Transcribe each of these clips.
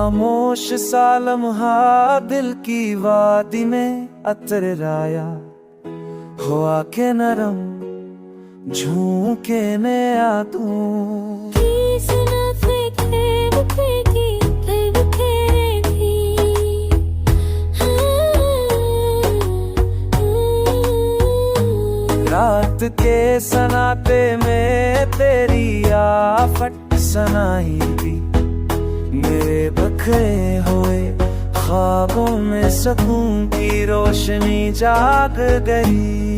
खामोश सा लम्हा दिल की वादी में अतराया, हुआ के नरम झूके ने आ तू। रात के सनाटे में तेरी आफत सनाई दी, मेरे बखरे हुए ख्वाबों में सुकून की रोशनी जाग गई।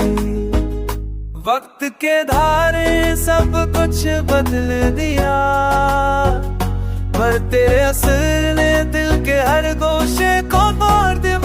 वक्त के धारे सब कुछ बदल दिया, पर तेरे असर ने दिल के हर गोशे को तोड़ दिया।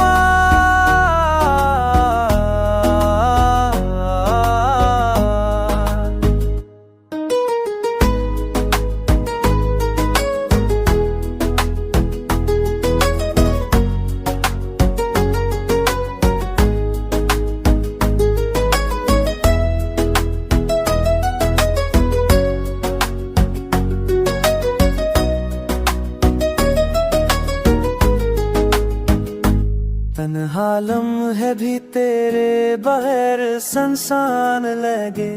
तन्हा लम्हे भी तेरे बगैर संसान लगे,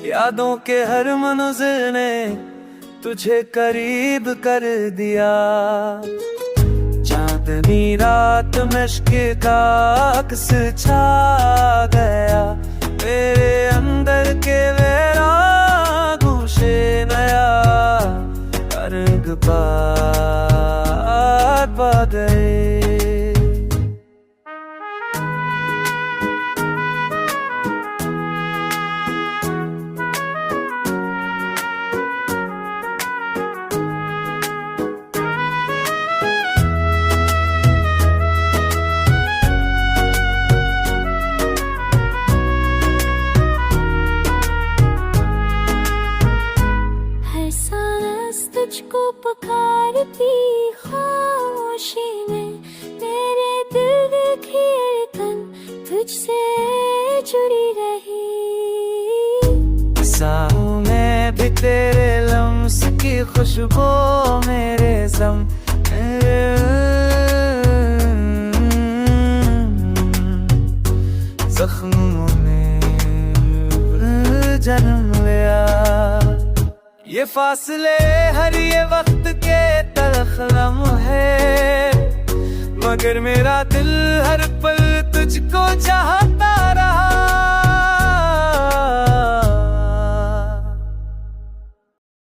यादों के हर मंज़िल ने तुझे करीब कर दिया। चांदनी रात में इश्क़ का अक्स छा गया, मेरे अंदर के वैरागों से नया रंग पा गए। तुझको पुकारती खामोशी में, मेरे दिल की धड़कन तुझसे जुड़ी रही। सांसों में भी तेरे लम्स की खुशबू मेरे सम, जख्मों में जन्म लिया। ये फासले हर ये वक्त के तलख लम्हे, मगर मेरा दिल हर पल तुझको चाहता रहा।